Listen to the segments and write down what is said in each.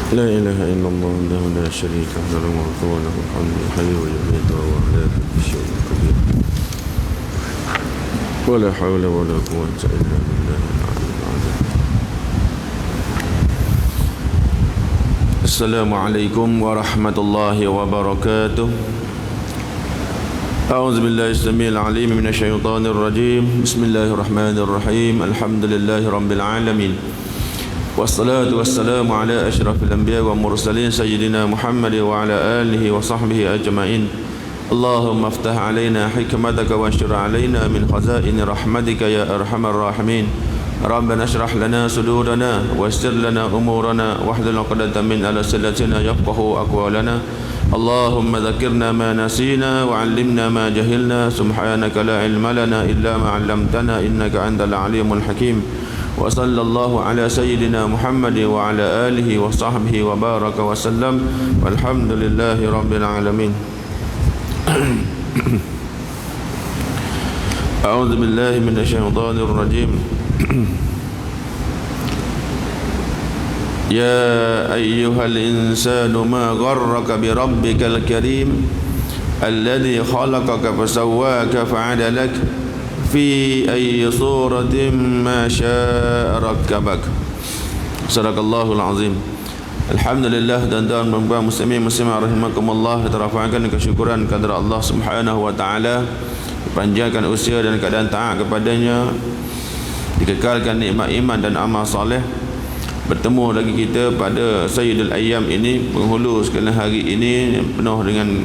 لا إله إلا الله وحده لا شريك له الملك وله الحمد يحيي ويميت وهو على كل شيء قدير ولا حول ولا قوة إلا بالله العلي العظيم. السلام عليكم ورحمة الله وبركاته. أعوذ بالله السميع العليم من الشيطان الرجيم. بسم الله الرحمن الرحيم. الحمد لله رب العالمين، والصلاة والسلام على أشرف الأنبياء والمرسلين سيدنا محمد وعلى آله وصحبه أجمعين. اللهم افتح علينا حكمتك وانشر علينا من خزائن رحمتك يا أرحم الراحمين. ربنا اشرح لنا صدورنا ويسر لنا أمورنا واحلل عقدة من ألسنتنا يفقهوا أقوالنا. اللهم ذكرنا ما نسينا وعلمنا ما جهلنا. سبحانك لا علم لنا إلا ما علمتنا إنك أنت العليم الحكيم. وصلى الله على سيدنا محمد وعلى آله وصحبه وبارك وسلم والحمد لله رب العالمين. أعوذ بالله من الشيطان الرجيم. يا أيها الإنسان ما غرك بربك الكريم الذي خلقك فسواك فعدلك في أي صورة ما شاء ركبك. صدق الله العظيم. Alhamdulillah, dan muslimin muslimat rahimakumullah, kita rafa'kan kesyukuran kepada Allah Subhanahu wa taala, panjangkan usia dan keadaan taat kepadanya, dikekalkan nikmat iman dan amal soleh. Bertemu lagi kita pada Sayyidul Ayyam ini, penghulu sekalian hari ini penuh dengan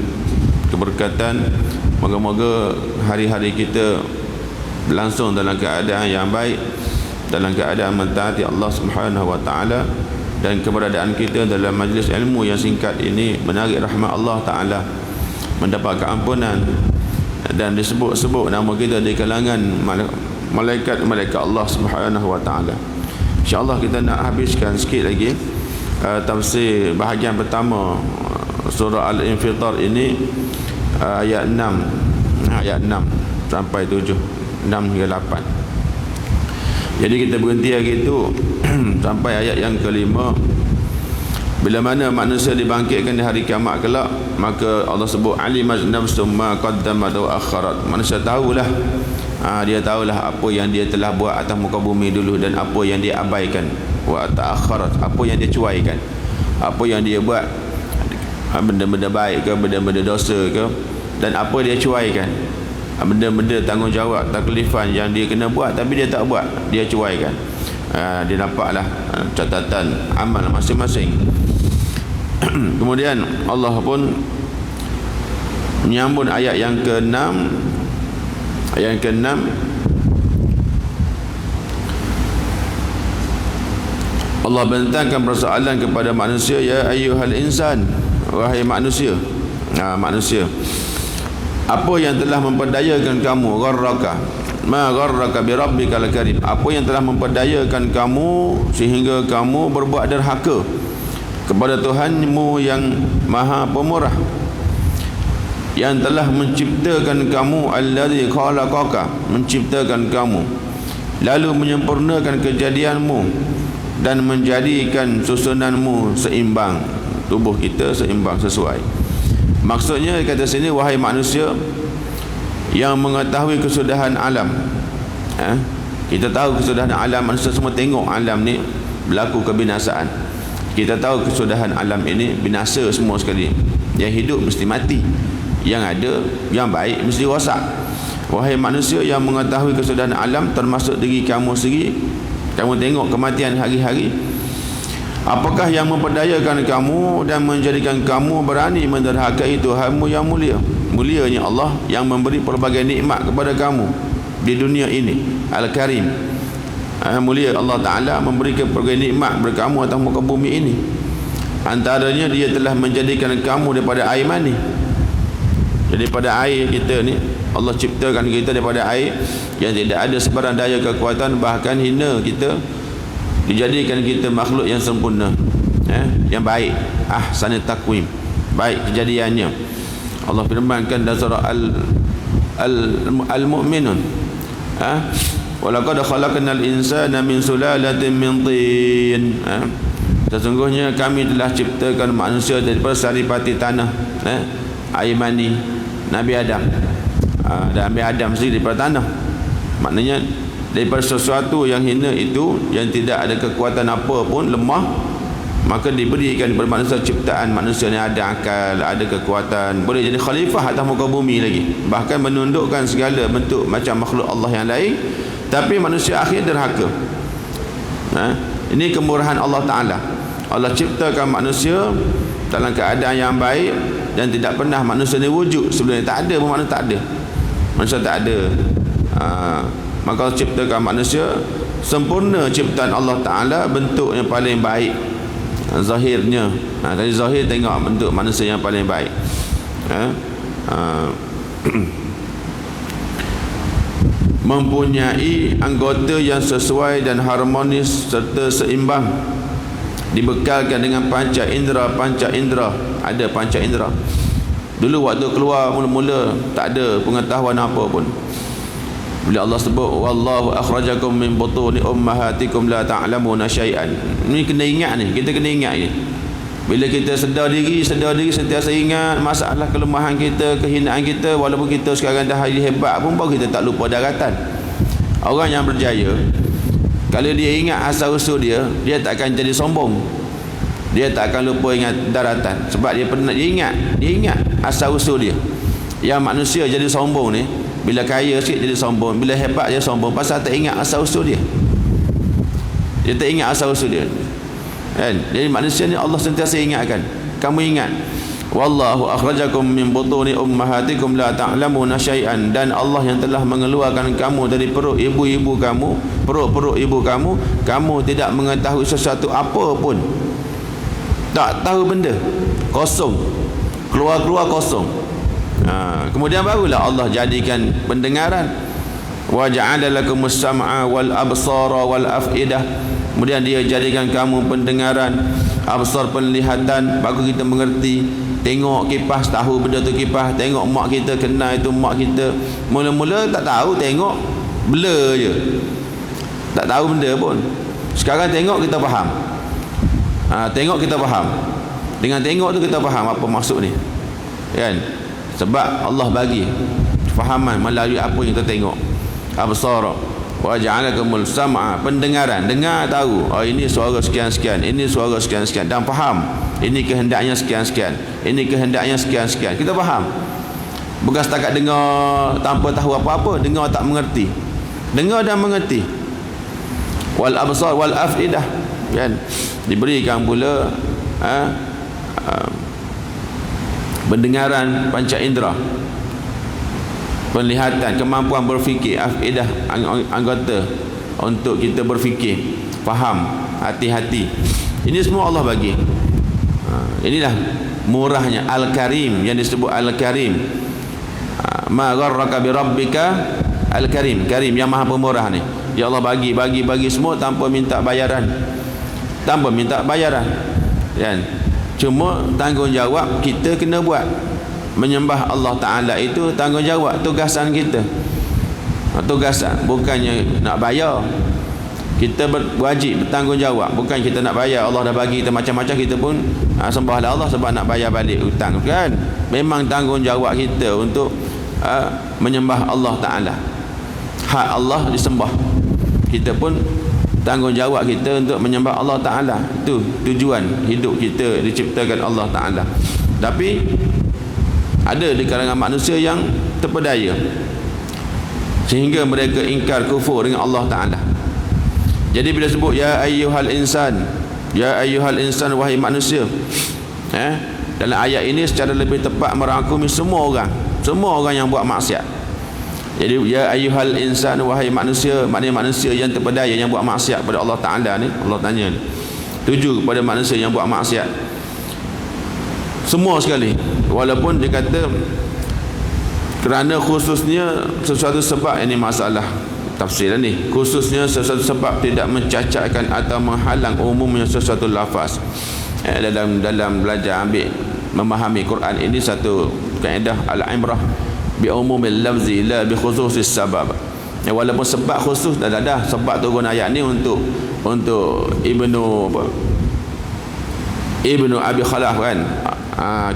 keberkatan. Moga-moga hari-hari kita berlangsung dalam keadaan yang baik, dalam keadaan mentaati Allah Subhanahu wa taala, dan keberadaan kita dalam majlis ilmu yang singkat ini menarik rahmat Allah taala, mendapat keampunan dan disebut-sebut nama kita di kalangan malaikat Allah Subhanahu wa taala. Insya-Allah kita nak habiskan sikit lagi tafsir bahagian pertama surah Al-Infitar ini, ayat 6 sampai 7, 6 hingga 8. Jadi kita berhenti hari itu sampai ayat yang kelima. Bila mana manusia dibangkitkan di hari kiamat kelak, maka Allah sebut alimat nafsum ma qaddamat wa akharat. Manusia tahulah, dia tahulah apa yang dia telah buat atas muka bumi dulu dan apa yang dia abaikan. Wa ta'akharat, apa yang dia cuaikan, apa yang dia buat, benda-benda baik ke, benda-benda dosa ke, dan apa dia cuaikan, benda-benda tanggungjawab, taklifan yang dia kena buat tapi dia tak buat, dia cuaikan. Dia nampaklah catatan amal masing-masing. Kemudian Allah pun menyambung ayat yang ke-6. Ayat yang ke-6, Allah bentangkan persoalan kepada manusia. Ya ayyuhal insan, wahai manusia. Manusia, apa yang telah memperdayakan kamu? Gharraka ma gharraka bi rabbikal karim. Apa yang telah memperdayakan kamu sehingga kamu berbuat derhaka kepada Tuhanmu yang Maha Pemurah, yang telah menciptakan kamu, allazi khalaqaka, menciptakan kamu, lalu menyempurnakan kejadianmu dan menjadikan susunanmu seimbang. Tubuh kita seimbang, sesuai. Maksudnya kata sini, wahai manusia yang mengetahui kesudahan alam. Kita tahu kesudahan alam, manusia semua tengok alam ni berlaku kebinasaan. Kita tahu kesudahan alam ini binasa semua sekali. Yang hidup mesti mati, yang ada, yang baik mesti rosak. Wahai manusia yang mengetahui kesudahan alam, termasuk diri kamu sendiri. Kamu tengok kematian hari-hari. Apakah yang memperdayakan kamu dan menjadikan kamu berani menderhakai Tuhanmu yang mulia? Mulianya Allah yang memberi pelbagai nikmat kepada kamu di dunia ini. Al-Karim, mulia Allah Ta'ala memberikan pelbagai nikmat kepada kamu atas muka bumi ini. Antaranya dia telah menjadikan kamu daripada air mani. Jadi pada air kita ni, Allah ciptakan kita daripada air yang tidak ada sebarang daya kekuatan, bahkan hina kita, dijadikan kita makhluk yang sempurna, yang baik, ahsan taqwim, baik kejadiannya. Allah firmankan dalam surah Al-Mu'minun, walaqad khalaqnal insana min sulalatin min tin. Sesungguhnya kami telah ciptakan manusia daripada saripati tanah, air mani Nabi Adam. Dan Nabi Adam sendiri daripada tanah. Maknanya daripada sesuatu yang hina itu, yang tidak ada kekuatan apa pun, lemah, maka diberikan kepada manusia ciptaan manusia ni ada akal, ada kekuatan, boleh jadi khalifah atas muka bumi lagi, bahkan menundukkan segala bentuk macam makhluk Allah yang lain. Tapi manusia akhir derhaka. Ini kemurahan Allah Ta'ala. Allah ciptakan manusia dalam keadaan yang baik, dan tidak pernah manusia ni wujud sebelum ni. Tak ada bermakna tak ada. Manusia tak ada. Maka Allah ciptakan manusia sempurna ciptaan Allah Ta'ala, bentuk yang paling baik zahirnya. Dari zahir tengok bentuk manusia yang paling baik. Mempunyai anggota yang sesuai dan harmonis serta seimbang, dibekalkan dengan panca indera. Ada panca indera. Dulu waktu keluar mula-mula tak ada pengetahuan apa pun. Bila Allah sebut wallahu akhrajakum min butuni ummahatikum la ta'lamuna syai'an, ni kena ingat ni, kita kena ingat ni. Bila kita sedar diri sentiasa ingat masalah kelemahan kita, kehinaan kita, walaupun kita sekarang dah hari hebat pun, baru kita tak lupa daratan. Orang yang berjaya, kalau dia ingat asal usul dia tak akan jadi sombong. Dia tak akan lupa ingat daratan, sebab dia pernah dia ingat asal usul dia. Yang manusia jadi sombong ni, bila kaya sikit jadi sombong, bila hebat dia sombong, pasal tak ingat asal usul dia. Dia tak ingat asal usul dia. Kan? Jadi manusia ni Allah sentiasa ingatkan. Kamu ingat, wallahu akhrajakum min butuni ummahatikum la ta'lamuna syai'an, dan Allah yang telah mengeluarkan kamu dari perut ibu-ibu kamu, perut ibu kamu, kamu tidak mengetahui sesuatu apa pun. Tak tahu benda, kosong, keluar kosong. Kemudian barulah Allah jadikan pendengaran. Wa ja'ala lakumus sam'a wal absara wal af'idah. Kemudian dia jadikan kamu pendengaran, absar penglihatan, baru kita mengerti. Tengok kipas, tahu benda tu kipas. Tengok mak kita, kenal itu mak kita. Mula-mula tak tahu, tengok blur je, tak tahu benda pun. Sekarang tengok kita faham. Tengok kita faham. Dengan tengok tu kita faham apa maksud ni, kan? Sebab Allah bagi fahaman melalui apa yang kita tengok. Absara wa ja'alakumul sam'a, pendengaran, dengar tahu, ini suara sekian-sekian, ini suara sekian-sekian, dan faham ini kehendaknya sekian-sekian, ini kehendaknya sekian-sekian. Kita faham. Bukan setakat dengar tanpa tahu apa-apa, dengar tak mengerti. Dengar dan mengerti. Wal absar wal afidah, kan? Diberikan pula pendengaran panca indera, penglihatan, kemampuan berfikir, afidah, anggota untuk kita berfikir, faham, hati-hati. Ini semua Allah bagi. Inilah murahnya Al-Karim, yang disebut Al-Karim. Ma gharraka bi rabbika Al-Karim, Karim yang maha pemurah ni. Ya Allah bagi semua tanpa minta bayaran. Tanpa minta bayaran, kan? Cuma tanggungjawab kita kena buat. Menyembah Allah Ta'ala itu tanggungjawab, tugasan kita. Tugasan, bukannya nak bayar. Kita wajib bertanggungjawab, bukan kita nak bayar. Allah dah bagi kita macam-macam, kita pun sembahlah Allah sebab nak bayar balik hutang, kan? Memang tanggungjawab kita untuk menyembah Allah Ta'ala. Hak Allah disembah. Kita pun tanggungjawab kita untuk menyembah Allah Ta'ala. Itu tujuan hidup kita diciptakan Allah Ta'ala. Tapi ada di kalangan manusia yang terpedaya sehingga mereka ingkar kufur dengan Allah Ta'ala. Jadi bila sebut ya ayyuhal insan, wahai manusia, dalam ayat ini secara lebih tepat merangkumi semua orang yang buat maksiat. Jadi ya ayyuhal insan, wahai manusia, maknanya manusia yang terpedaya yang buat maksiat pada Allah Ta'ala ni. Allah tanya ni, tuju kepada manusia yang buat maksiat semua sekali. Walaupun dia kata kerana khususnya sesuatu sebab, ini masalah tafsir ni, khususnya sesuatu sebab tidak mencacatkan atau menghalang umumnya sesuatu lafaz. Dalam belajar memahami Quran ini satu kaedah al-ibrah bi umumil lafzi la bi khususis sabab. Walaupun sebab khusus dah sebab turun ayat ni untuk Ibnu Abi Khalaf kan.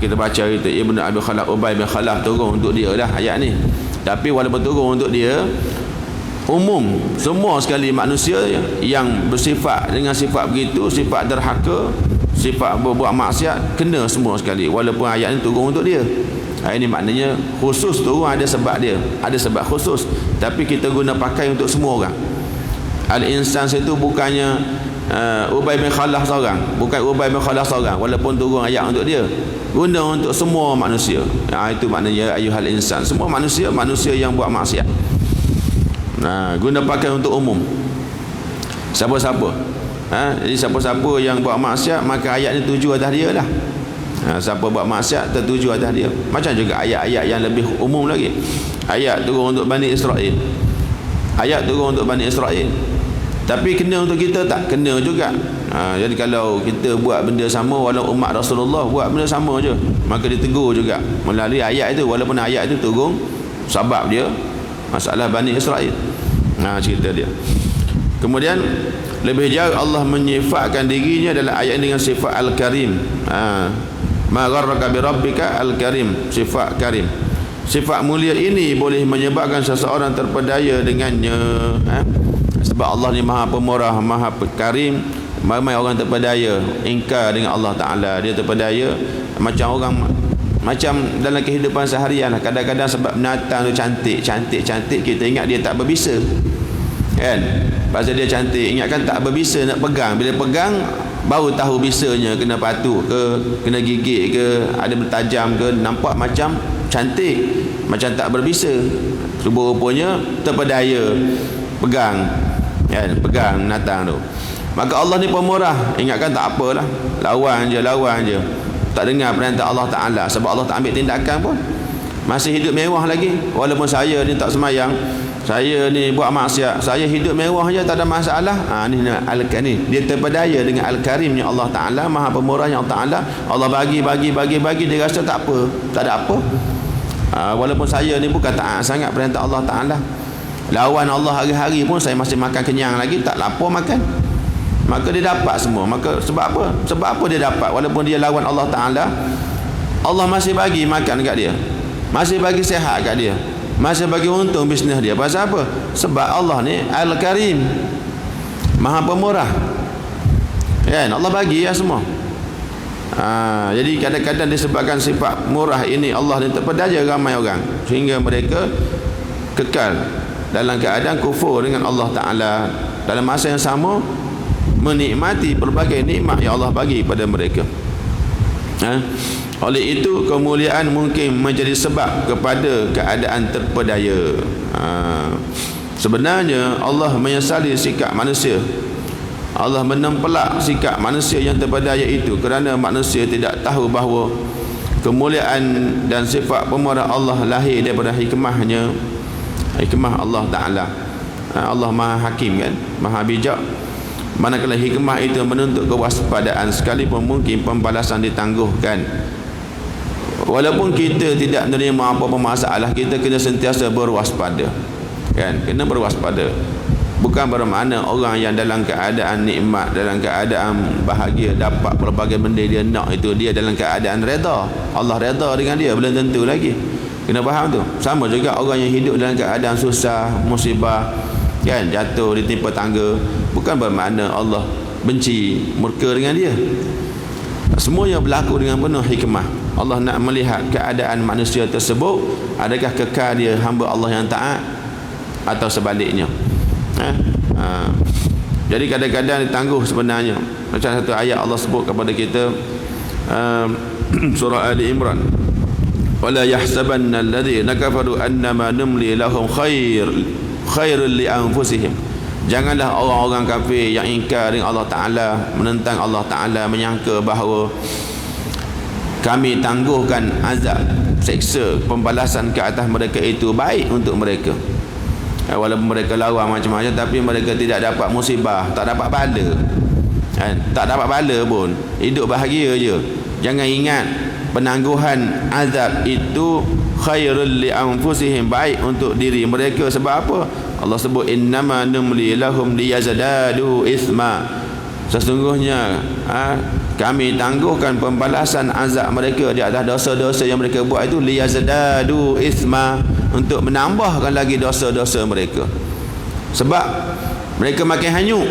Kita baca itu Ibnu Abi Khalaf, Ubay bin Khalaf turun untuk dia dah ayat ni. Tapi walaupun turun untuk dia, umum semua sekali manusia yang bersifat dengan sifat begitu, sifat derhaka, sifat berbuat maksiat, kena semua sekali walaupun ayat ni turun untuk dia. Ini maknanya khusus turun ada sebab dia, ada sebab khusus, tapi kita guna pakai untuk semua orang. Al-insan itu bukannya Ubay bin Khalaf seorang, bukan Ubay bin Khalaf seorang, walaupun turun ayat untuk dia, guna untuk semua manusia. Itu maknanya ayyuhal insan, semua manusia yang buat maksiat. Guna pakai untuk umum, siapa-siapa. Jadi siapa-siapa yang buat maksiat, maka ayat ni tuju atas dia lah. Siapa buat maksiat tertuju atas dia. Macam juga ayat-ayat yang lebih umum lagi. Ayat turun untuk Bani Israel, ayat turun untuk Bani Israel, tapi kena untuk kita tak? Kena juga. Jadi kalau kita buat benda sama, walau umat Rasulullah buat benda sama je, maka ditegur juga melalui ayat itu, walaupun ayat itu turun sebab dia masalah Bani Israel. Cerita dia. Kemudian lebih jauh Allah menyifatkan dirinya dalam ayat dengan sifat Al-Karim. Ma gharraka bi rabbika Al-Karim, sifat karim. Sifat mulia ini boleh menyebabkan seseorang terpedaya dengannya. Sebab Allah ni Maha Pemurah, Maha Karim. Ramai orang terpedaya ingkar dengan Allah Ta'ala. Dia terpedaya macam orang, macam dalam kehidupan seharian. Kadang-kadang sebab binatang tu cantik, kita ingat dia tak berbisa kan. Pasal dia cantik, ingatkan tak berbisa, nak pegang. Bila pegang baru tahu bisanya, kena patuh ke, kena gigit ke, ada bertajam ke, nampak macam cantik, macam tak berbisa. Rupa-rupanya terpedaya pegang kan, pegang binatang tu. Maka Allah ni pemurah, ingatkan tak apalah, lawan je, tak dengar perintah Allah Ta'ala. Sebab Allah tak ambil tindakan pun, masih hidup mewah lagi. Walaupun saya ni tak semayang, saya ni buat maksiat, saya hidup mewah je, tak ada masalah. Ni dia terpedaya dengan Al-Karimnya Allah Ta'ala, Maha Pemurahnya Allah Ta'ala. Allah bagi, dia rasa tak apa, tak ada apa. Walaupun saya ni bukan taat sangat perintah Allah Ta'ala, lawan Allah hari-hari pun saya masih makan kenyang lagi, tak lapar makan. Maka dia dapat semua. Maka sebab apa? Sebab apa dia dapat? Walaupun dia lawan Allah Ta'ala, Allah masih bagi makan kat dia, masih bagi sehat kat dia, masih bagi untung bisnes dia. Pasal apa? Sebab Allah ni Al-Karim, Maha Pemurah kan. Allah bagi ya semua. Jadi kadang-kadang disebabkan sifat murah ini, Allah ni terpedaya ramai orang sehingga mereka kekal dalam keadaan kufur dengan Allah Ta'ala. Dalam masa yang sama menikmati pelbagai nikmat yang Allah bagi pada mereka. Oleh itu kemuliaan mungkin menjadi sebab kepada keadaan terpedaya. Sebenarnya Allah menyesali sikap manusia. Allah menempelak sikap manusia yang terpedaya itu kerana manusia tidak tahu bahawa kemuliaan dan sifat pemurah Allah lahir daripada hikmahnya, hikmah Allah Ta'ala. Allah Maha Hakim kan, Maha Bijak. Manakala hikmah itu menuntut kewaspadaan, sekalipun mungkin pembalasan ditangguhkan. Walaupun kita tidak menerima apa-apa masalah, kita kena sentiasa berwaspada kan, kena berwaspada. Bukan bermakna orang yang dalam keadaan nikmat, dalam keadaan bahagia, dapat pelbagai benda dia nak, itu dia dalam keadaan reda. Allah reda dengan dia, belum tentu lagi. Kena faham tu. Sama juga orang yang hidup dalam keadaan susah, musibah kan, jatuh ditimpa tangga, bukan bermakna Allah benci, murka dengan dia. Semuanya berlaku dengan penuh hikmah. Allah nak melihat keadaan manusia tersebut, adakah kekal dia hamba Allah yang taat atau sebaliknya. Jadi kadang-kadang ditangguh sebenarnya. Macam satu ayat Allah sebut kepada kita, surah Ali Imran, wala yahsabanna alladhina kafaru annama numli lahum khairul li anfusihim. Janganlah orang-orang kafir yang ingkar dengan Allah Ta'ala, menentang Allah Ta'ala, menyangka bahawa kami tangguhkan azab, seksa, pembalasan ke atas mereka itu baik untuk mereka. Walaupun mereka lawan macam-macam, tapi mereka tidak dapat musibah, tak dapat bala kan? Tak dapat bala pun, hidup bahagia je. Jangan ingat penangguhan azab itu khairul li anfusihim, baik untuk diri mereka. Sebab apa? Allah sebut innama numli lahum liyazdadu isma, sesungguhnya kami tangguhkan pembalasan azab mereka di atas dosa-dosa yang mereka buat itu, liyazdadu isma, untuk menambahkan lagi dosa-dosa mereka. Sebab mereka makin hanyut,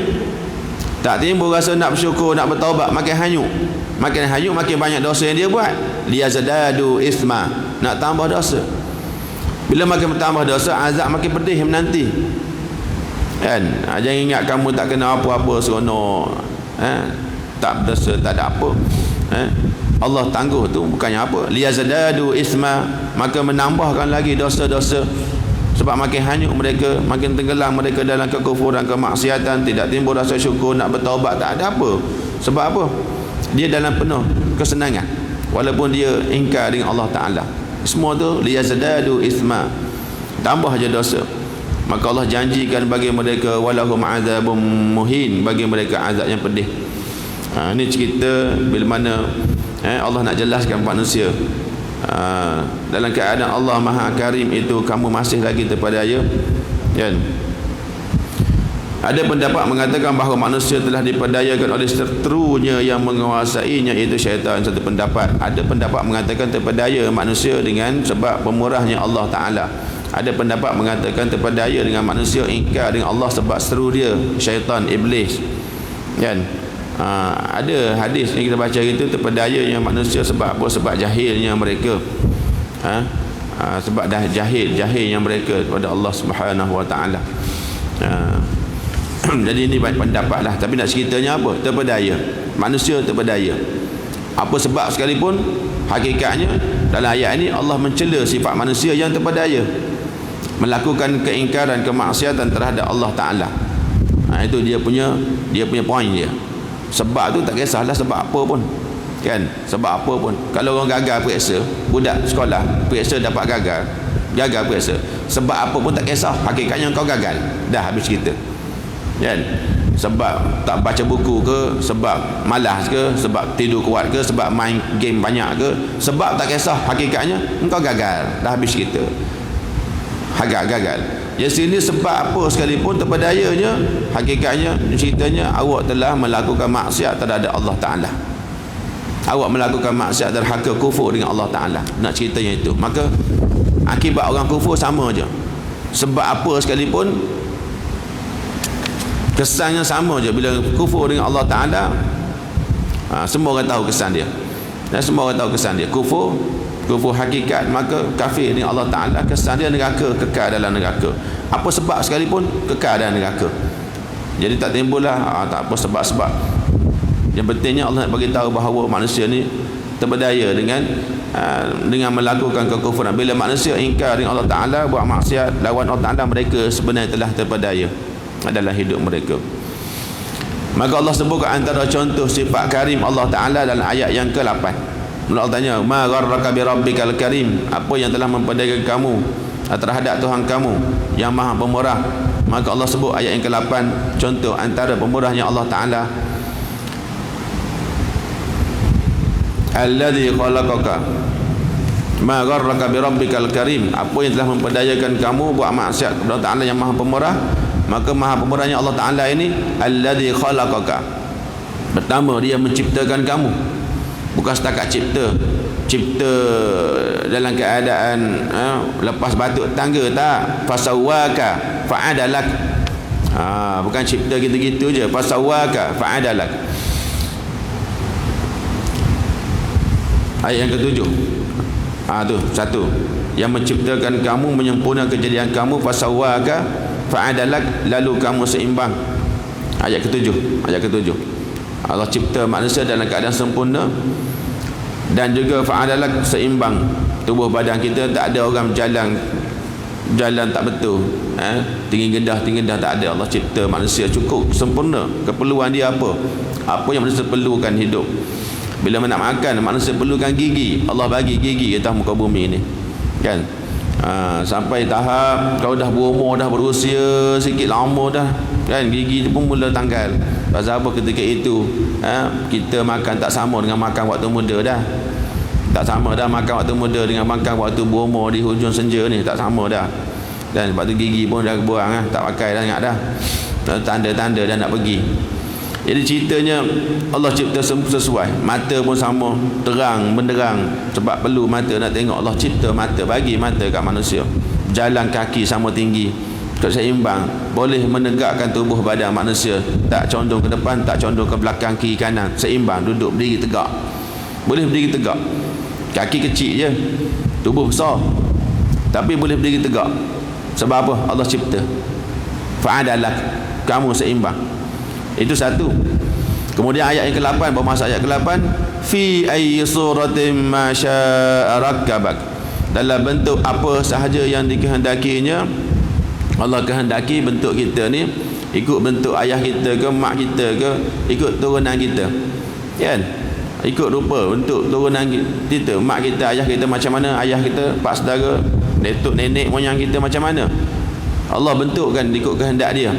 tak timbul rasa nak bersyukur, nak bertaubat, makin hanyut. Makin hanyut, makin banyak dosa yang dia buat. Liyazdadu isma, nak tambah dosa. Bila makin bertambah dosa, azab makin pedih menanti. Kan? Jangan ingat kamu tak kena apa-apa seronok. Tak berdosa, tak ada apa. Allah tangguh tu bukannya apa. Liyazdadu isma, maka menambahkan lagi dosa-dosa. Sebab makin hanyut mereka, makin tenggelam mereka dalam kekufuran, kemaksiatan, tidak timbul rasa syukur, nak bertaubat, tak ada apa. Sebab apa? Dia dalam penuh kesenangan, walaupun dia ingkar dengan Allah Ta'ala. Semua tu liyazdadu isma, tambah je dosa. Maka Allah janjikan bagi mereka walahum azabum muhin, bagi mereka azab yang pedih. Ini cerita bila mana Allah nak jelaskan manusia. Dalam keadaan Allah Maha Karim itu, kamu masih lagi terpedaya, kan? Ada pendapat mengatakan bahawa manusia telah diperdayakan oleh seterunya yang menguasainya, iaitu syaitan. Satu pendapat. Ada pendapat mengatakan terpedaya manusia dengan sebab pemurahnya Allah Ta'ala. Ada pendapat mengatakan terpedaya dengan manusia ingkar dengan Allah sebab seteru dia, syaitan, iblis, kan? Ada hadis yang kita baca itu, terpedayanya manusia sebab apa? Sebab jahilnya mereka. Sebab dah jahilnya mereka kepada Allah Subhanahu Wa Ta'ala. Jadi ini banyak pendapat lah. Tapi nak ceritanya apa? Terpedaya, manusia terpedaya. Apa sebab sekalipun, hakikatnya dalam ayat ini Allah mencela sifat manusia yang terpedaya, melakukan keingkaran, kemaksiatan terhadap Allah Ta'ala. Itu dia punya poin dia. Sebab tu tak kisahlah sebab apa pun, kan? Sebab apa pun. Kalau orang gagal periksa, budak sekolah periksa dapat gagal periksa, sebab apa pun tak kisah, hakikatnya kau gagal, dah habis cerita, kan? Sebab tak baca buku ke, sebab malas ke, sebab tidur kuat ke, sebab main game banyak ke, sebab tak kisah, hakikatnya engkau gagal, dah habis cerita. Gagal. Yang sini sebab apa sekalipun terpedayanya, hakikatnya ceritanya awak telah melakukan maksiat terhadap Allah Ta'ala. Awak melakukan maksiat derhaka, kufur dengan Allah Ta'ala. Nak ceritanya itu. Maka akibat orang kufur sama je. Sebab apa sekalipun, kesannya sama je. Bila kufur dengan Allah Ta'ala, semua orang tahu kesan dia. Dan semua orang tahu kesan dia. Kufur hakikat, maka kafir dengan Allah Ta'ala, kesan dia neraka, kekal dalam neraka. Apa sebab sekalipun, kekal dalam neraka. Jadi tak timbul lah tak apa sebab-sebab. Yang pentingnya Allah nak bagi tahu bahawa manusia ni terpedaya dengan melakukan kekufuran. Bila manusia ingkar dengan Allah Ta'ala, buat maksiat lawan Allah Ta'ala, mereka sebenarnya telah terpedaya dalam hidup mereka. Maka Allah sebutkan antara contoh sifat karim Allah Ta'ala dalam ayat yang ke-8. Allah tanya, ma gharraka bi rabbikal karim, apa yang telah memperdayakan kamu terhadap Tuhan kamu yang Maha Pemurah. Maka Allah sebut ayat yang ke-8 contoh antara pemurahnya Allah Ta'ala. Alladzi khalaqaka ma gharraka bi rabbikal karim, apa yang telah memperdayakan kamu buat maksiat kepada Allah Ta'ala yang Maha Pemurah. Maka Maha Pemurahnya Allah Ta'ala ini alladzi khalaqaka, pertama dia menciptakan kamu. Bukan setakat cipta dalam keadaan lepas batuk tangga, tak. Fasawwaka fa'adalak, bukan cipta gitu-gitu je. Fasawwaka fa'adalak. Ayat yang ke-7. Tu satu, yang menciptakan kamu, menyempurnakan kejadian kamu. Fasawwaka fa'adalak, lalu kamu seimbang. Ayat ke-7. Allah cipta manusia dalam keadaan sempurna, dan juga fa'adalak, seimbang. Tubuh badan kita tak ada orang jalan tak betul, tinggi rendah tak ada. Allah cipta manusia cukup sempurna. Keperluan dia apa yang manusia perlukan hidup. Bila nak makan, manusia perlukan gigi. Allah bagi gigi atas muka bumi ini, kan? Sampai tahap kau dah berumur, dah berusia sikit lama dah, kan, gigi pun mula tanggal. Pasal apa? Ketika itu kita makan tak sama dengan makan waktu muda dah. Tak sama dah makan waktu muda dengan makan waktu berumur di hujung senja ni, tak sama dah. Dan sebab tu gigi pun dah buang lah, tak pakai dah, ingat dah. Tanda-tanda dah nak pergi. Jadi ceritanya Allah cipta sesuai. Mata pun sama, terang, menderang. Sebab perlu mata nak tengok. Allah cipta mata, bagi mata kat manusia. Jalan kaki sama tinggi, seimbang, boleh menegakkan tubuh badan manusia, tak condong ke depan, tak condong ke belakang, kiri kanan, seimbang, duduk berdiri tegak. Boleh berdiri tegak. Kaki kecil je, tubuh besar, tapi boleh berdiri tegak. Sebab apa? Allah cipta. Fa'adalah, kamu seimbang. Itu satu. Kemudian ayat yang ke-8, bermasa ayat ke-8, fi ayyi suratin ma syaa rakkabak, dalam bentuk apa sahaja yang dikehendakinya. Allah kehendaki bentuk kita ni ikut bentuk ayah kita ke, mak kita ke, ikut turunan kita, kan? Ikut rupa bentuk turunan kita, mak kita, ayah kita macam mana, ayah kita, pak saudara, datuk nenek moyang kita macam mana, Allah bentukkan ikut kehendak dia.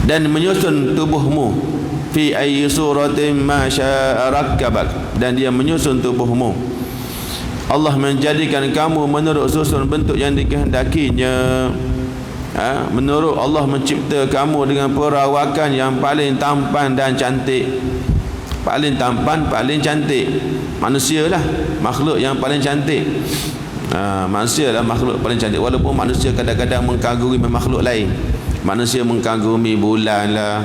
Dan menyusun tubuhmu, fi ayyi suratin ma syaa rakkabak, dan dia menyusun tubuhmu. Allah menjadikan kamu menurut susun bentuk yang dikehendakinya. Menurut Allah mencipta kamu dengan perawakan yang paling tampan dan cantik. Paling tampan, paling cantik. Manusia lah makhluk yang paling cantik. Manusia lah makhluk paling cantik. Walaupun manusia kadang-kadang mengkagumi makhluk lain. Manusia mengkagumi bulan lah.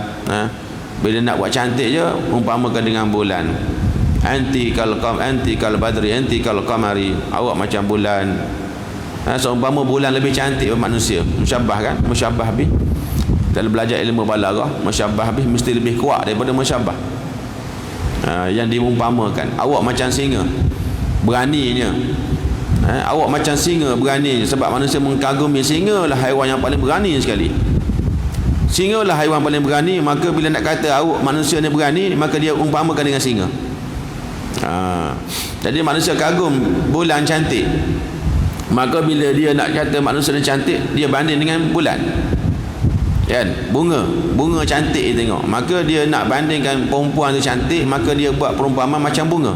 Bila nak buat cantik je, umpamakan dengan bulan. Anti kal badri, anti kal qamari, awak macam bulan. Seumpama bulan lebih cantik daripada manusia. Musyabbah kan? Musyabbah habis. Dalam belajar ilmu balaghah, musyabbah habis mesti lebih kuat daripada musyabbah. Yang diumpamakan, awak macam singa, beraninya. Awak macam singa, beraninya. Sebab manusia mengkagumi singa lah haiwan yang paling berani sekali. Singa lah haiwan paling berani. Maka bila nak kata awak manusia ni berani, maka dia umpamakan dengan singa. Jadi manusia kagum bulan cantik, maka bila dia nak kata manusia ni cantik, dia banding dengan bulan, kan? Bunga cantik dia tengok, maka dia nak bandingkan perempuan tu cantik, maka dia buat perumpamaan macam bunga.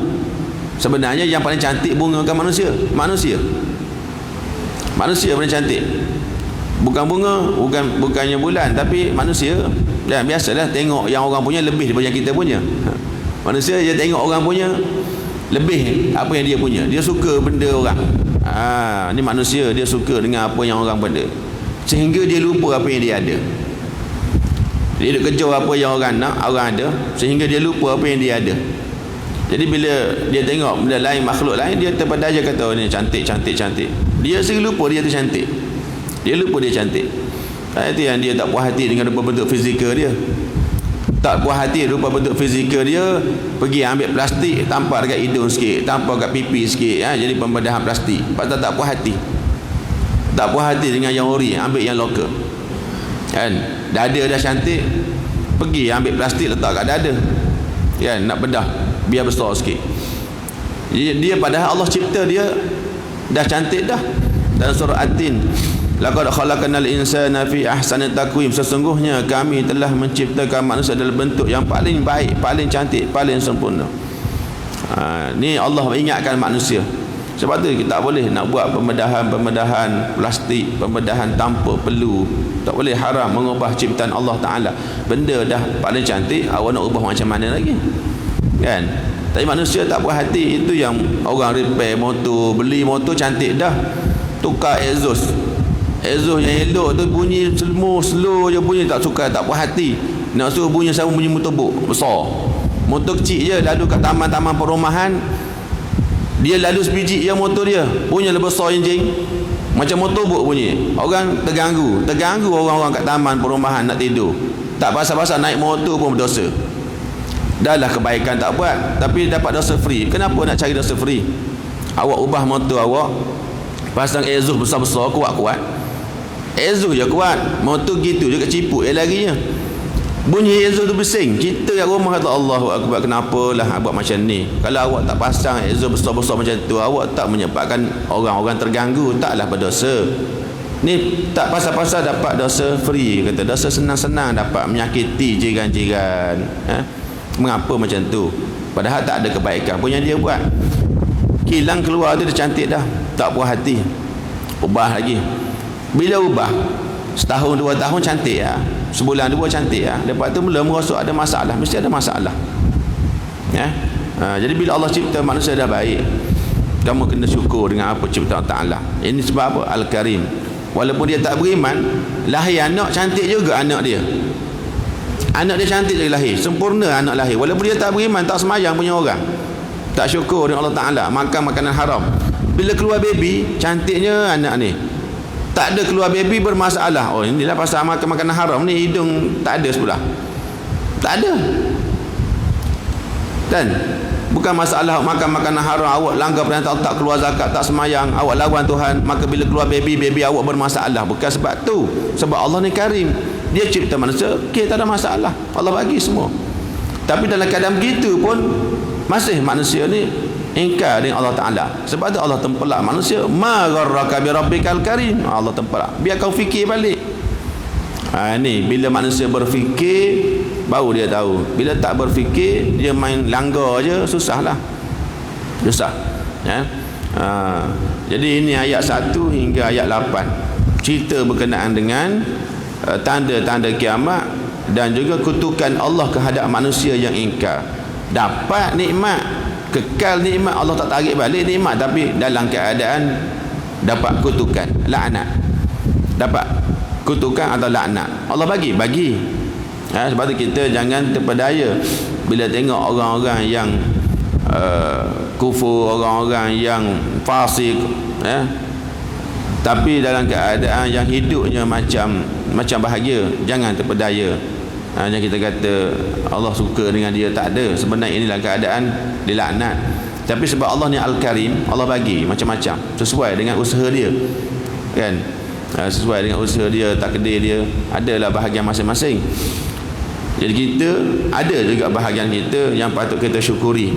Sebenarnya yang paling cantik bunga kan manusia paling cantik, bukan bunga, bukannya bulan, tapi manusia. Dan biasalah tengok yang orang punya lebih daripada yang kita punya. Manusia dia tengok orang punya lebih apa yang dia punya. Dia suka benda orang. Ni manusia, dia suka dengan apa yang orang benda, sehingga dia lupa apa yang dia ada. Dia duk kejar apa yang orang nak, orang ada, sehingga dia lupa apa yang dia ada. Jadi bila dia tengok benda lain, makhluk lain, dia terpedaja kata, oh ni cantik. Dia sendiri lupa dia tu cantik. Dia lupa dia cantik. Itu yang dia tak puas hati dengan rupa bentuk fizikal dia. Tak puas hati rupa bentuk fizikal dia, pergi ambil plastik, tampar dekat hidung sikit, tampar dekat pipi sikit, jadi pembedahan plastik. Pasal tak puas hati. Tak puas hati dengan yang ori, ambil yang lokal. Kan? Dada dah cantik, pergi ambil plastik letak kat dada. Kan? Nak bedah biar besar sikit. Dia padahal Allah cipta dia dah cantik dah. Dan surah At-Tin, laqad khalaqnal insana fi ahsani taqwim, sesungguhnya kami telah menciptakan manusia dalam bentuk yang paling baik, paling cantik, paling sempurna. Ni Allah ingatkan manusia. Sebab tu kita tak boleh nak buat pembedahan plastik, pembedahan tanpa perlu. Tak boleh, haram mengubah ciptaan Allah Ta'ala. Benda dah paling cantik, awak nak ubah macam mana lagi, kan? Tapi manusia tak puas hati. Itu yang orang repair motor, beli motor cantik dah, tukar exhaust yang elok tu bunyi slow je bunyi, tak suka, tak puas hati. Nak suruh bunyi sama bunyi motor besar. Motor kecil je lalu kat taman-taman perumahan, dia lalu sebiji je motor dia, bunyi lebih besar enjing, macam motor buk bunyi. Orang terganggu orang-orang kat taman perumahan nak tidur. Tak pasal-pasal naik motor pun berdosa. Dah lah kebaikan tak buat, tapi dapat dosa free. Kenapa nak cari dosa free? Awak ubah motor awak, pasang exhaust besar-besar, kuat-kuat. Exhaust je kuat, motor gitu je kat ciput larinya. Bunyi exhaust tu bising. Kita kat rumah kata Allahu Akbar, kenapalah buat macam ni? Kalau awak tak pasang exhaust besar-besar macam tu, awak tak menyebabkan orang-orang terganggu, taklah berdosa. Ni tak pasal-pasal dapat dosa free, kata dosa senang-senang dapat, menyakiti jiran-jiran. Mengapa macam tu? Padahal tak ada kebaikan pun yang dia buat. kilang keluar tu dia cantik dah, tak puas hati, ubah lagi. Bila ubah setahun 2 tahun cantik ya, sebulan 2 cantik ya, lepas tu mula merosot ada masalah, mesti ada masalah ya. Jadi bila Allah cipta manusia dah baik, kamu kena syukur dengan apa ciptaan Ta'ala. Ini sebab apa? Al-Karim. Walaupun dia tak beriman, lahir anak cantik juga anak dia. Anak dia cantik juga lahir, sempurna anak lahir. Walaupun dia tak beriman, tak semayang punya orang, tak syukur dengan Allah Ta'ala, makan makanan haram. Bila keluar baby, cantiknya anak ni. Tak ada keluar baby bermasalah. Oh, inilah pasal makan makanan haram ni, hidung tak ada sebelah. Tak ada. Dan bukan masalah makan makanan haram, awak langgar perintah, tak keluar zakat, tak semayang, awak lawan Tuhan, maka bila keluar baby awak bermasalah. Bukan sebab tu. Sebab Allah ni Karim. Dia cipta manusia, kita tak ada masalah. Allah bagi semua. Tapi dalam keadaan begitu pun masih manusia ni ingkar dengan Allah Ta'ala. Sebab tu Allah tempelak manusia, ma gharraka bi rabbikal karim. Allah tempelak, biar kau fikir balik. Ni bila manusia berfikir baru dia tahu. Bila tak berfikir, dia main langgar je, susahlah. Susah ya. Jadi ini ayat 1 hingga ayat 8 cerita berkenaan dengan tanda-tanda kiamat dan juga kutukan Allah kehadap manusia yang ingkar. Dapat nikmat, kekal nikmat, Allah tak tarik balik nikmat, tapi dalam keadaan dapat kutukan, laknat. Dapat kutukan atau laknat. Allah bagi ya, sebab tu kita jangan terpedaya bila tengok orang-orang yang kufur, orang-orang yang fasik ya, tapi dalam keadaan yang hidupnya macam bahagia. Jangan terpedaya. Hanya kita kata Allah suka dengan dia, tak ada. Sebenarnya inilah keadaan dilaknat. Tapi sebab Allah ni Al-Karim, Allah bagi macam-macam sesuai dengan usaha dia kan. Sesuai dengan usaha dia, takdir dia, adalah bahagian masing-masing. Jadi kita ada juga bahagian kita yang patut kita syukuri.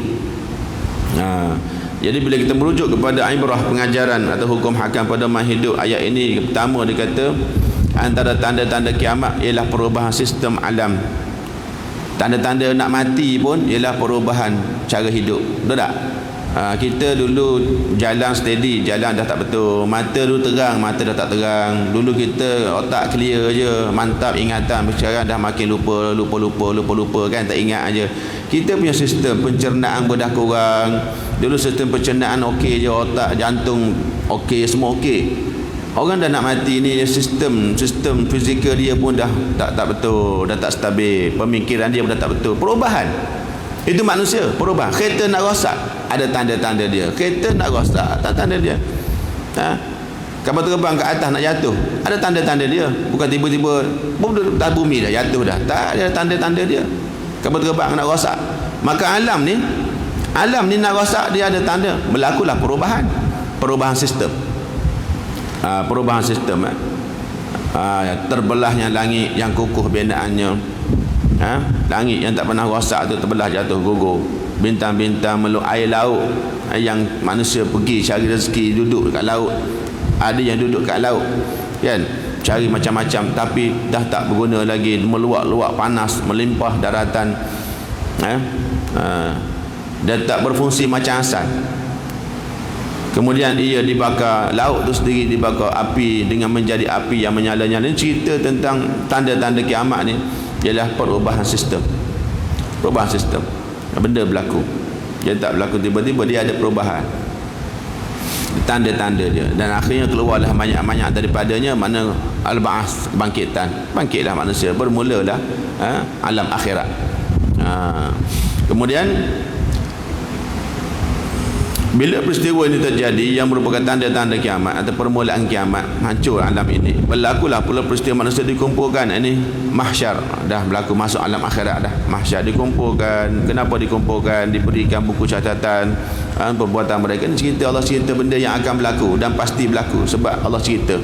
Jadi bila kita merujuk kepada ibrah, pengajaran atau hukum hakam pada masa hidup, ayat ini pertama dia kata antara tanda-tanda kiamat ialah perubahan sistem alam. Tanda-tanda nak mati pun ialah perubahan cara hidup. Betul tak? Kita dulu jalan steady, jalan dah tak betul. Mata dulu terang, mata dah tak terang. Dulu kita otak clear je, mantap ingatan. Sekarang dah makin lupa kan, tak ingat aja. Kita punya sistem pencernaan dah kurang. Dulu sistem pencernaan okey je, otak, jantung okey, semua okey. Orang dah nak mati ni, sistem fizikal dia pun dah tak betul, dah tak stabil. Pemikiran dia pun dah tak betul. Perubahan. Itu manusia, perubahan. Kereta nak rosak, ada tanda-tanda dia. Kereta nak rosak, tanda-tanda dia. Kapal terbang ke atas nak jatuh, ada tanda-tanda dia. Bukan tiba-tiba dah bumi dah jatuh dah. Tak, ada tanda-tanda dia. Kapal terbang nak rosak. Maka alam ni nak rosak, dia ada tanda. Berlakulah perubahan sistem. Perubahan sistem terbelahnya langit yang kukuh binaannya. Langit yang tak pernah rosak tu terbelah, jatuh gugur. Bintang-bintang meluk air laut yang manusia pergi cari rezeki, duduk dekat laut. Ada yang duduk kat laut kan, cari macam-macam, tapi dah tak berguna lagi, meluap-luap panas, melimpah daratan. Dan tak berfungsi macam asal. Kemudian ia dibakar, laut tu sendiri dibakar api dengan menjadi api yang menyala-nyala. Ini cerita tentang tanda-tanda kiamat ni ialah perubahan sistem. Perubahan sistem. Benda berlaku. Dia tak berlaku tiba-tiba, dia ada perubahan. Tanda-tanda dia. Dan akhirnya keluarlah banyak-banyak daripadanya, mana al-ba'ats, kebangkitan. Bangkitlah manusia, bermulalah alam akhirat. Kemudian bila peristiwa ini terjadi yang merupakan tanda-tanda kiamat atau permulaan kiamat, hancur alam ini, berlakulah pula peristiwa manusia dikumpulkan. Ini mahsyar, dah berlaku, masuk alam akhirat dah. Mahsyar dikumpulkan. Kenapa dikumpulkan? Diberikan buku catatan perbuatan mereka. Ini cerita, Allah cerita benda yang akan berlaku dan pasti berlaku. Sebab Allah cerita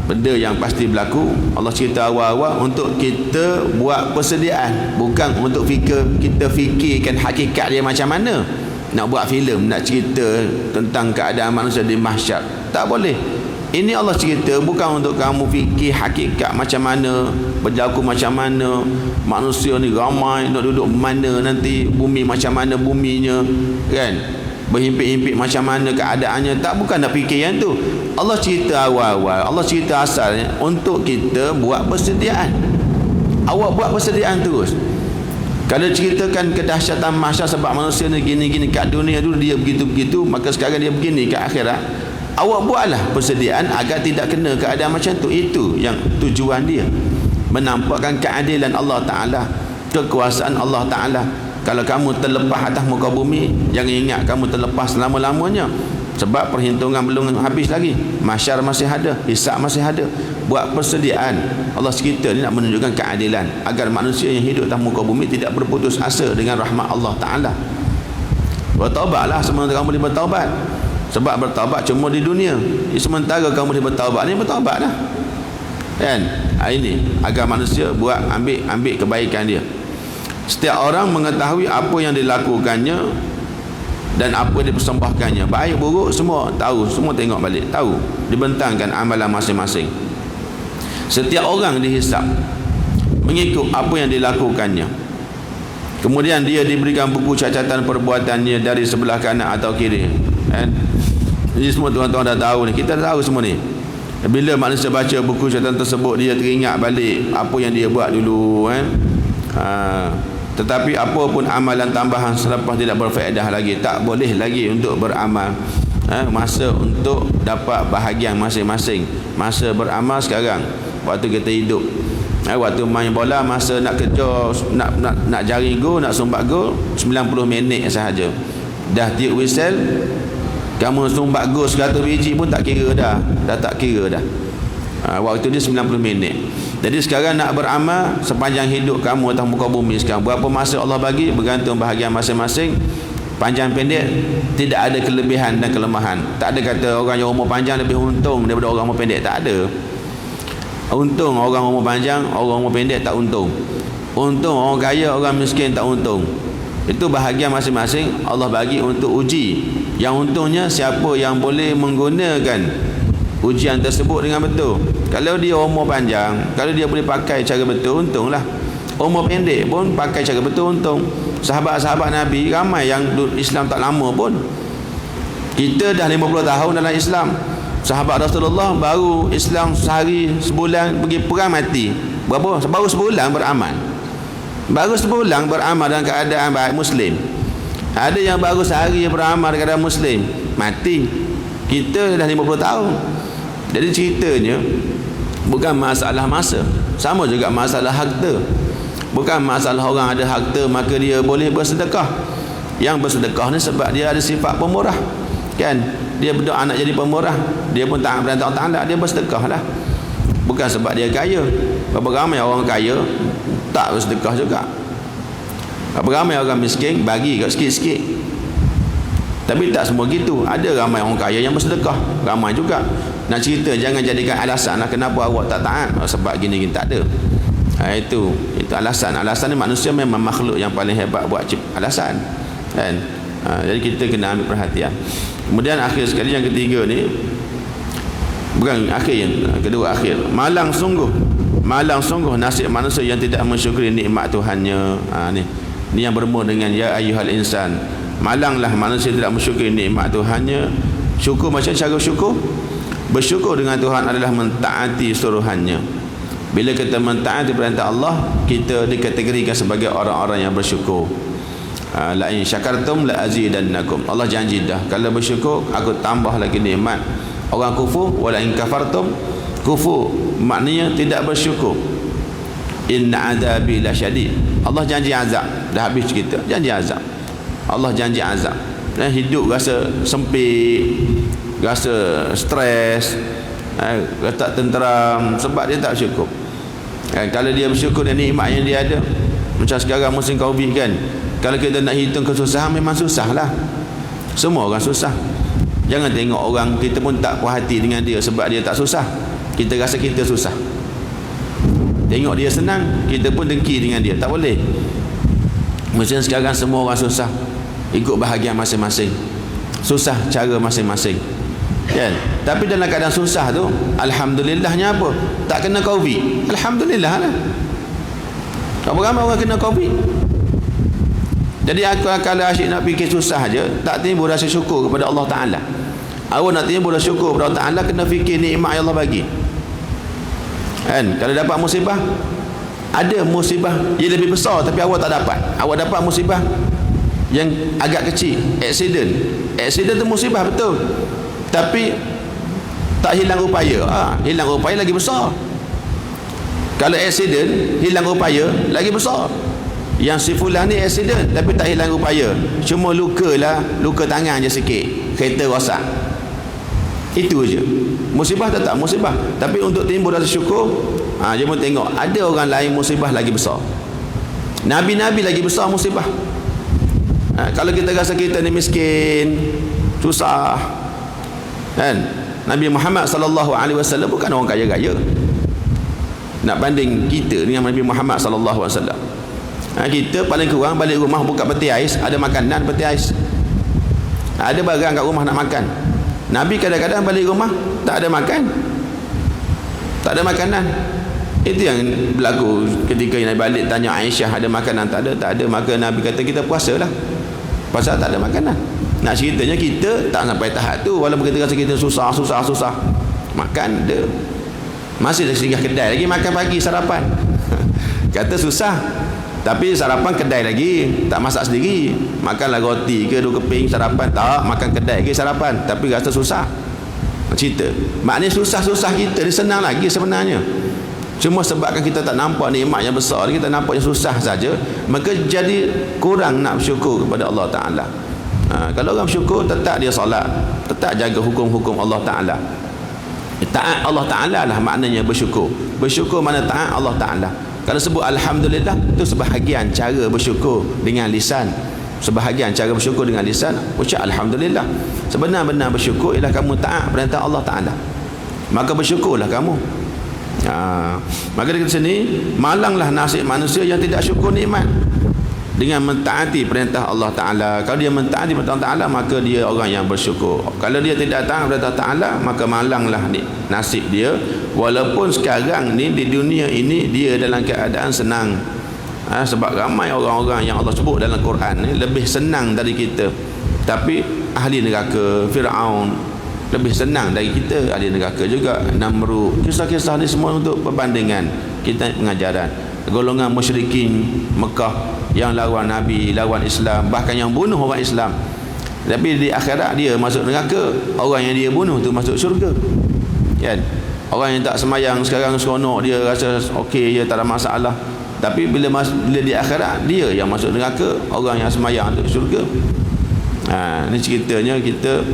benda yang pasti berlaku. Allah cerita awal-awal untuk kita buat persediaan, bukan untuk kita fikirkan hakikat dia macam mana. Nak buat filem, nak cerita tentang keadaan manusia di mahsyar, tak boleh. Ini Allah cerita bukan untuk kamu fikir hakikat macam mana, berlaku macam mana, manusia ni ramai nak duduk mana nanti, bumi macam mana buminya, kan, berhimpit-himpit macam mana keadaannya. Tak, bukan nak fikir yang tu. Allah cerita awal-awal, Allah cerita asalnya untuk kita buat persediaan. Awak buat persediaan terus. Kalau ceritakan kedahsyatan mahsyar sebab manusia ni gini-gini kat dunia dulu dia begitu-begitu, maka sekarang dia begini kat akhirat. Awak buatlah persediaan agar tidak kena keadaan macam tu. Itu yang tujuan dia, menampakkan keadilan Allah Ta'ala, kekuasaan Allah Ta'ala. Kalau kamu terlepas atas muka bumi, jangan ingat kamu terlepas selama-lamanya, sebab perhitungan belum habis lagi. Mahsyar masih ada, hisab masih ada. Buat persediaan. Allah cerita ni nak menunjukkan keadilan agar manusia yang hidup atas muka bumi tidak berputus asa dengan rahmat Allah Ta'ala. Bertaubatlah sementara kamu boleh bertaubat. Sebab bertaubat cuma di dunia. Sementara kamu boleh bertaubat ni, bertaubatlah, kan? Ini agar manusia buat ambil kebaikan dia. Setiap orang mengetahui apa yang dilakukannya dan apa dipersembahkannya, baik buruk semua tahu, semua tengok balik, tahu, dibentangkan amalan masing-masing. Setiap orang dihisap mengikut apa yang dilakukannya. Kemudian dia diberikan buku catatan perbuatannya dari sebelah kanan atau kiri, kan? Ini semua tuan-tuan dah tahu ni, kita dah tahu semua ni. Bila manusia baca buku catatan tersebut, dia teringat balik apa yang dia buat dulu, kan? Tetapi apa pun amalan tambahan selepas tidak berfaedah lagi, tak boleh lagi untuk beramal. Masa untuk dapat bahagian masing-masing. Masa beramal sekarang, waktu kita hidup. Waktu main bola, masa nak kejar, nak jaring gol, nak sumbat gol, 90 minit sahaja. Dah tiup whistle, kamu sumbat gol 100 biji pun tak kira dah tak kira dah. Waktu dia 90 minit. Jadi sekarang nak beramal sepanjang hidup kamu atas muka bumi sekarang, berapa masa Allah bagi bergantung bahagian masing-masing. Panjang pendek tidak ada kelebihan dan kelemahan. Tak ada kata orang yang umur panjang lebih untung daripada orang umur pendek, tak ada. Untung orang umur panjang, orang umur pendek tak untung. Untung orang kaya, orang miskin tak untung. Itu bahagian masing-masing Allah bagi untuk uji. Yang untungnya siapa yang boleh menggunakan ujian tersebut dengan betul. Kalau dia umur panjang, kalau dia boleh pakai cara betul, untunglah. Umur pendek pun pakai cara betul, untung. Sahabat-sahabat Nabi ramai yang Islam tak lama pun. Kita dah 50 tahun dalam Islam. Sahabat Rasulullah baru Islam sehari, sebulan pergi perang mati. Berapa? Baru sebulan beramal. Baru sebulan beramal dalam keadaan baik Muslim. Ada yang baru sehari beramal dalam keadaan Muslim, mati. Kita dah 50 tahun. Jadi ceritanya bukan masalah masa, sama juga masalah harta. Bukan masalah orang ada harta maka dia boleh bersedekah. Yang bersedekah ni sebab dia ada sifat pemurah, kan? Dia berdoa anak jadi pemurah, dia pun taat pada Allah Ta'ala, dia bersedekah lah. Bukan sebab dia kaya. Berapa ramai orang kaya tak bersedekah juga. Berapa ramai orang miskin bagi kat sikit-sikit. Tapi tak semua gitu. Ada ramai orang kaya yang bersedekah, ramai juga. Nak cerita jangan jadikan alasan lah kenapa awak tak taat, sebab gini-gini, tak ada. Itu alasan. Alasan ni manusia memang makhluk yang paling hebat buat alasan, kan? Jadi kita kena ambil perhatian. Kemudian akhir sekali yang ketiga ni, bukan akhir, yang kedua akhir. Malang sungguh nasib manusia yang tidak mensyukuri nikmat Tuhannya. Ni yang bermula dengan ya ayyuhal insan. Malanglah manusia tidak mensyukuri nikmat Tuhannya. Syukur macam cara syukur? Bersyukur dengan Tuhan adalah mentaati suruhannya. Bila kita mentaati perintah Allah, kita dikategorikan sebagai orang-orang yang bersyukur. La in syakartum la azidannakum. Allah janji dah, kalau bersyukur aku tambah lagi nikmat. Orang kufur, wala in kafartum, kufur maknanya tidak bersyukur. Inna azabi lasyadid. Allah janji azab. Dah habis cerita, janji azab. Allah janji azab. Hidup rasa sempit, rasa stres, tak tenteram sebab dia tak bersyukur. Kalau dia bersyukur dengan nikmat yang dia ada, macam sekarang musim Covid kan, kalau kita nak hitung kesusahan, memang susah lah. Semua orang susah. Jangan tengok orang, kita pun tak puas hati dengan dia sebab dia tak susah. Kita rasa kita susah. Tengok dia senang, kita pun dengki dengan dia. Tak boleh. Macam sekarang semua orang susah, ikut bahagian masing-masing, susah cara masing-masing. Kan? Tapi dalam keadaan susah tu, alhamdulillahnya apa? Tak kena Covid. Alhamdulillah lah. Tak ramai orang kena Covid. Jadi kalau asyik nak fikir susah je, tak timbul rasa syukur kepada Allah Ta'ala. Awak nak timbul rasa syukur kepada Allah Ta'ala, kena fikir nikmat yang Allah bagi. Kan? Kalau dapat musibah, ada musibah yang lebih besar tapi awak tak dapat. Awak dapat musibah yang agak kecil, accident tu musibah betul, tapi tak hilang upaya. Hilang upaya lagi besar. Kalau accident hilang upaya lagi besar. Yang si fulan ni accident tapi tak hilang upaya, cuma luka tangan je sikit, kereta rosak. Itu je. Musibah tetap musibah, tapi untuk timbul rasa syukur, cuma tengok ada orang lain musibah lagi besar. Nabi-nabi lagi besar musibah. Kalau kita rasa kita ni miskin, susah, kan? Nabi Muhammad sallallahu alaihi wasallam bukan orang kaya-kaya. Nak banding kita dengan Nabi Muhammad sallallahu alaihi wasallam. Kita paling kurang balik rumah buka peti ais, ada makanan peti ais. Ada barang kat rumah nak makan. Nabi kadang-kadang balik rumah tak ada makan. Tak ada makanan. Itu yang berlaku ketika Nabi balik tanya Aisyah ada makanan, tak ada. Maka Nabi kata kita puasalah. Pasal tak ada makanan. Nak ceritanya kita tak sampai tahap tu, walaupun kita rasa kita susah. Makan ada. Masih singgah kedai lagi makan pagi sarapan. Kata susah, tapi sarapan kedai lagi, tak masak sendiri. Makanlah roti ke 2 keping sarapan, tak, makan kedai ke sarapan, tapi rasa susah. Cerita maknanya susah-susah kita ni senang lagi sebenarnya. Cuma sebabkan kita tak nampak nikmat yang besar, kita nampak yang susah saja, maka jadi kurang nak bersyukur kepada Allah Ta'ala. Kalau orang bersyukur, tetap dia solat, tetap jaga hukum-hukum Allah Ta'ala. Taat Allah Ta'ala lah maknanya bersyukur. Bersyukur mana taat Allah Ta'ala. Kalau sebut alhamdulillah, itu sebahagian cara bersyukur dengan lisan. Sebahagian cara bersyukur dengan lisan, ucap alhamdulillah. Sebenar-benar bersyukur ialah kamu taat perintah Allah Ta'ala, maka bersyukurlah kamu. Maka dari sini malanglah nasib manusia yang tidak syukur nikmat dengan mentaati perintah Allah Ta'ala. Kalau dia mentaati perintah Allah Ta'ala, maka dia orang yang bersyukur. Kalau dia tidak taat perintah Ta'ala, maka malanglah nasib dia. Walaupun sekarang ni di dunia ini dia dalam keadaan senang. Sebab ramai orang-orang yang Allah sebut dalam Quran ni lebih senang dari kita. Tapi ahli neraka, Fir'aun lebih senang dari kita. Ahli neraka juga, Namrud. Kisah-kisah ni semua untuk perbandingan kita pengajaran. Golongan musyrikin Mekah yang lawan Nabi, lawan Islam, bahkan yang bunuh orang Islam. Tapi di akhirat dia masuk neraka. Orang yang dia bunuh tu masuk syurga. Kan? Orang yang tak semayang sekarang seronok, dia rasa okey, dia tak ada masalah. Tapi bila di akhirat, dia yang masuk neraka. Orang yang semayang tu syurga. Ni ceritanya kita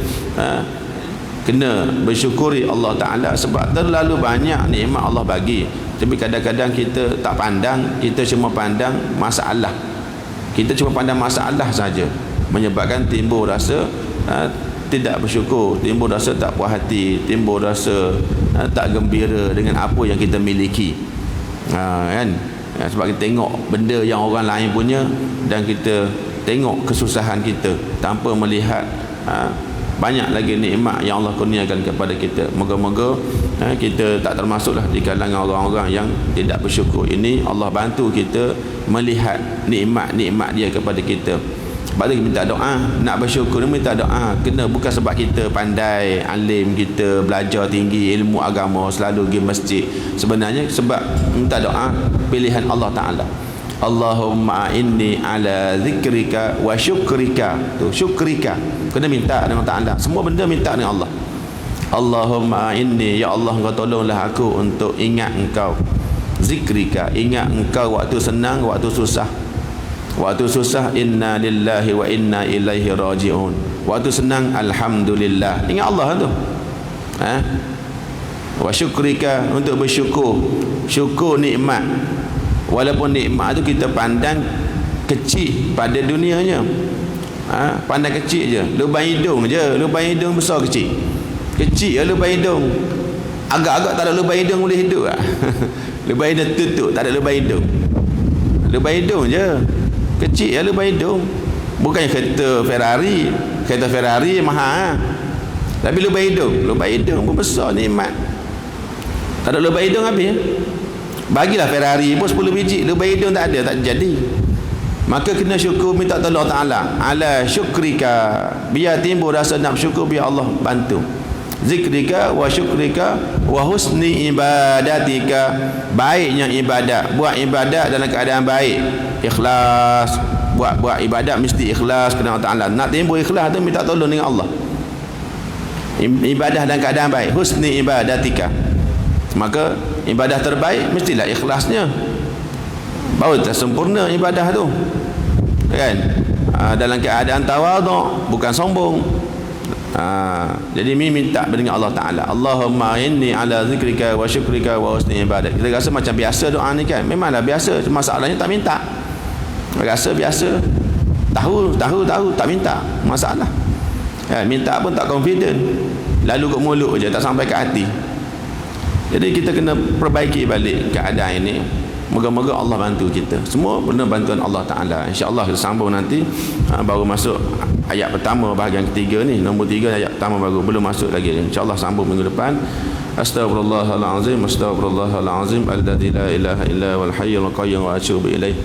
kena bersyukuri Allah Ta'ala, sebab terlalu banyak nikmat Allah bagi. Tapi kadang-kadang kita tak pandang, kita cuma pandang masalah. Kita cuma pandang masalah saja, menyebabkan timbul rasa tidak bersyukur, timbul rasa tak puas hati, timbul rasa tak gembira dengan apa yang kita miliki. Kan? Sebab kita tengok benda yang orang lain punya dan kita tengok kesusahan kita tanpa melihat banyak lagi nikmat yang Allah kurniakan kepada kita. Moga-moga kita tak termasuklah di kalangan orang-orang yang tidak bersyukur. Ini Allah bantu kita melihat nikmat-nikmat dia kepada kita. Sebab tu minta doa, nak bersyukur ni minta doa. Kena bukan sebab kita pandai, alim, kita belajar tinggi ilmu agama, selalu pergi masjid. Sebenarnya sebab minta doa pilihan Allah Ta'ala. Allahumma inni ala zikrika wa syukrika. Tu syukrika, kena minta dengan Ta'ala. Semua benda minta dengan Allah. Allahumma inni, ya Allah, engkau tolonglah aku untuk ingat engkau. Zikrika, ingat engkau waktu senang, waktu susah. Waktu susah, inna lillahi wa inna ilaihi raji'un. Waktu senang, alhamdulillah, ingat Allah tu. Wa syukrika, untuk bersyukur. Syukur nikmat. Walaupun nikmat tu kita pandang kecil pada dunianya. Pandang kecil je, lubang hidung je, lubang hidung besar kecil. Kecil je lubang hidung. Agak-agak tak ada lubang hidung boleh hidup lah. Lubang hidung tutup, tak ada lubang hidung. Lubang hidung je, kecil je lubang hidung. Bukannya kereta Ferrari. Kereta Ferrari mahal. Tapi lubang hidung pun besar nikmat. Tak ada lubang hidung habis. Bagilah Ferrari pun 10 biji, lubang hidung tak ada, tak jadi. Maka kena syukur, minta tolong Ta'ala ala syukrika, biar timbul rasa nak syukur, biar Allah bantu. Zikrika wa syukrika wa husni ibadatika, baiknya ibadat. Buat ibadat dalam keadaan baik, ikhlas. Buat ibadat mesti ikhlas kerana Allah Ta'ala. Nak timbul ikhlas tu minta tolong dengan Allah. Ibadah dalam keadaan baik, husni ibadatika. Maka ibadah terbaik mestilah ikhlasnya. Baru tersempurna ibadah tu. Kan? Dalam keadaan tawaduk, bukan sombong. Jadi minta dengan Allah Ta'ala, Allahumma inni ala zikrika wa syukrika wa husni ibadat. Kita rasa macam biasa doa ni kan. Memanglah biasa, masalahnya tak minta. Rasa biasa, tahu tak minta, masalah. Minta pun tak confident, lalu kat mulut je, tak sampai ke hati. Jadi kita kena perbaiki balik keadaan ini. Moga-moga Allah bantu kita. Semua benda bantuan Allah Ta'ala. InsyaAllah kita sambung nanti. Baru masuk ayat pertama bahagian ketiga ni. Nombor 3 ayat pertama baru, belum masuk lagi. InsyaAllah sambung minggu depan. Astaghfirullahalazim, astaghfirullahalazim, alladzi la ilaha illa wal hayyul qayyum wa atubu ilaih.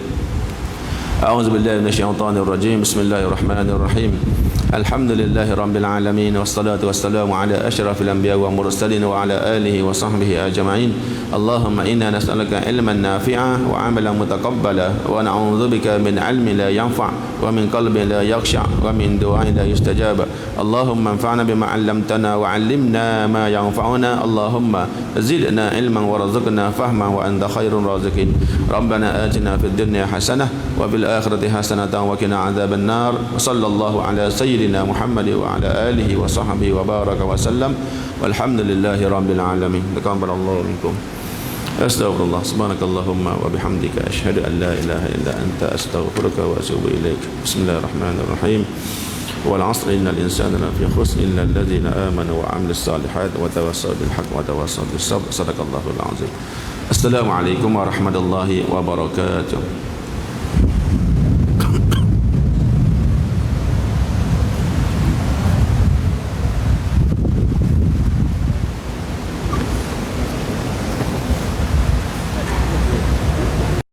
A'udzubillahi minasyaitonir rajim. Bismillahirrahmanirrahim. Alhamdulillahi rabbil alamin, wassalatu wassalamu ala asyrafil anbiya wa mursalin wa ala alihi wa sahbihi ajma'in. Allahumma inna nas'aluka ilman nafi'a wa 'amalan mutaqabbala wa na'udzubika min 'ilmin la yanfa' wa min qalbin la yakhsha' wa min du'ain la yustajab. Allahumma anfa'na bima 'allamtana wa 'allimna ma yanfa'una. Allahumma zidna ilman warzuqna fahman wa anta khairur raziqin. Rabbana atina fid dunya hasanah wa fil akhirati hasanatan wa qina 'adzaban nar. Sallallahu ala sayyidina Muhammad wa ala alihi wa sahbihi wa baraka wa sallam. Walhamdulillahi rabbil alamin. Taqabbalallahu minkum. Astaghfirullah, subhanakallahumma wa bihamdika asyhadu an la ilaha illa anta astaghfiruka wa atubu ilaik. Bismillahirrahmanirrahim. Wal 'asri innal insana lafi khusr illa alladhina amanu wa 'amilus salihat wa tawassaw bil haqq wa tawassaw bis sabr. Sadaqallahul azim. Assalamualaikum warahmatullahi wabarakatuh.